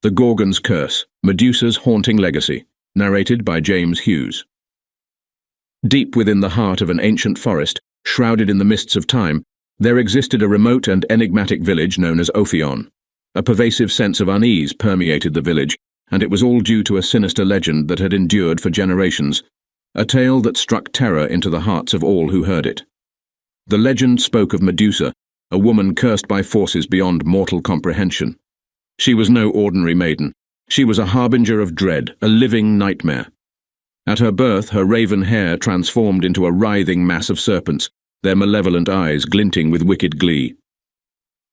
The Gorgon's Curse, Medusa's Haunting Legacy, narrated by James Hughes. Deep within the heart of an ancient forest, shrouded in the mists of time, there existed a remote and enigmatic village known as Ophion. A pervasive sense of unease permeated the village, and it was all due to a sinister legend that had endured for generations, a tale that struck terror into the hearts of all who heard it. The legend spoke of Medusa, a woman cursed by forces beyond mortal comprehension. She was no ordinary maiden. She was a harbinger of dread, a living nightmare. At her birth, her raven hair transformed into a writhing mass of serpents, their malevolent eyes glinting with wicked glee.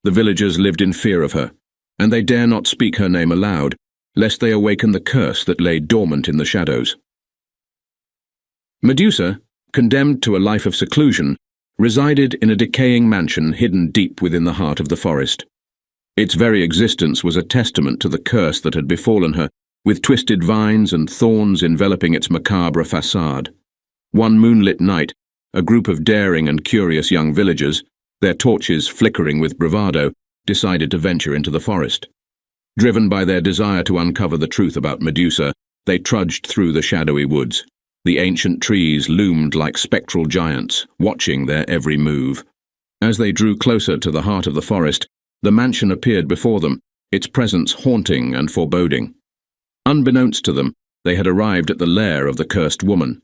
The villagers lived in fear of her, and they dare not speak her name aloud, lest they awaken the curse that lay dormant in the shadows. Medusa, condemned to a life of seclusion, resided in a decaying mansion hidden deep within the heart of the forest. Its very existence was a testament to the curse that had befallen her, with twisted vines and thorns enveloping its macabre facade. One moonlit night, a group of daring and curious young villagers, their torches flickering with bravado, decided to venture into the forest. Driven by their desire to uncover the truth about Medusa, they trudged through the shadowy woods. The ancient trees loomed like spectral giants, watching their every move. As they drew closer to the heart of the forest, the mansion appeared before them, its presence haunting and foreboding. Unbeknownst to them, they had arrived at the lair of the cursed woman.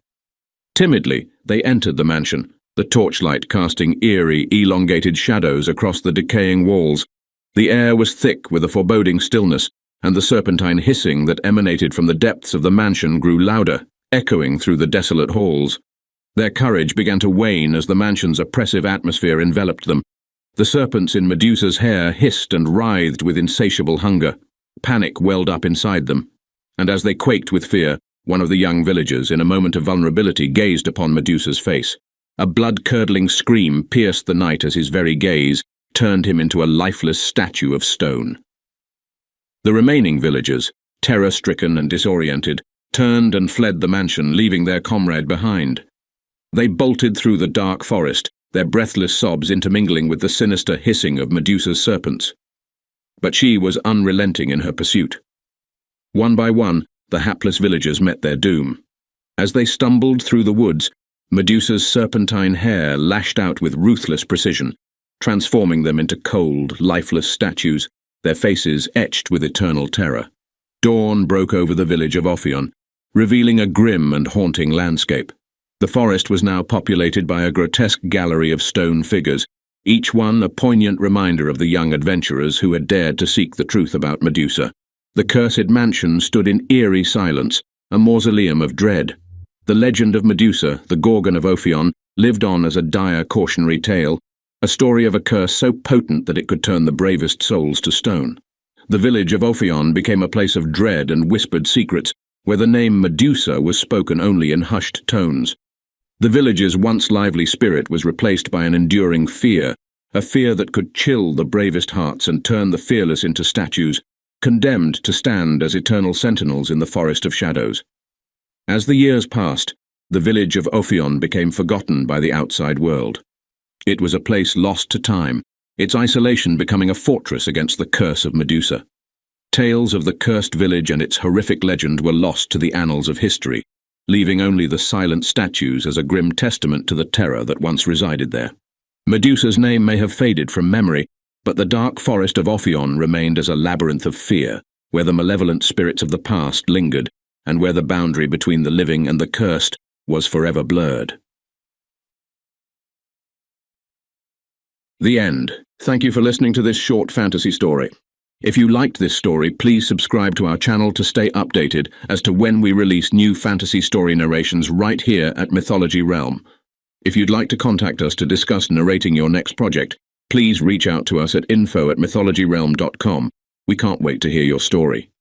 Timidly, they entered the mansion, the torchlight casting eerie, elongated shadows across the decaying walls. The air was thick with a foreboding stillness, and the serpentine hissing that emanated from the depths of the mansion grew louder, echoing through the desolate halls. Their courage began to wane as the mansion's oppressive atmosphere enveloped them. The serpents in Medusa's hair hissed and writhed with insatiable hunger. Panic welled up inside them, and as they quaked with fear, one of the young villagers, in a moment of vulnerability, gazed upon Medusa's face. A blood-curdling scream pierced the night as his very gaze turned him into a lifeless statue of stone. The remaining villagers, terror-stricken and disoriented, turned and fled the mansion, leaving their comrade behind. They bolted through the dark forest, their breathless sobs intermingling with the sinister hissing of Medusa's serpents. But she was unrelenting in her pursuit. One by one, the hapless villagers met their doom. As they stumbled through the woods, Medusa's serpentine hair lashed out with ruthless precision, transforming them into cold, lifeless statues, their faces etched with eternal terror. Dawn broke over the village of Ophion, revealing a grim and haunting landscape. The forest was now populated by a grotesque gallery of stone figures, each one a poignant reminder of the young adventurers who had dared to seek the truth about Medusa. The cursed mansion stood in eerie silence, a mausoleum of dread. The legend of Medusa, the Gorgon of Ophion, lived on as a dire cautionary tale, a story of a curse so potent that it could turn the bravest souls to stone. The village of Ophion became a place of dread and whispered secrets, where the name Medusa was spoken only in hushed tones. The village's once lively spirit was replaced by an enduring fear, a fear that could chill the bravest hearts and turn the fearless into statues, condemned to stand as eternal sentinels in the forest of shadows. As the years passed, the village of Ophion became forgotten by the outside world. It was a place lost to time, its isolation becoming a fortress against the curse of Medusa. Tales of the cursed village and its horrific legend were lost to the annals of history, leaving only the silent statues as a grim testament to the terror that once resided there. Medusa's name may have faded from memory, but the dark forest of Ophion remained as a labyrinth of fear, where the malevolent spirits of the past lingered, and where the boundary between the living and the cursed was forever blurred. The end. Thank you for listening to this short fantasy story. If you liked this story, please subscribe to our channel to stay updated as to when we release new fantasy story narrations right here at Mythology Realm. If you'd like to contact us to discuss narrating your next project, please reach out to us at info@mythologyrealm.com. We can't wait to hear your story.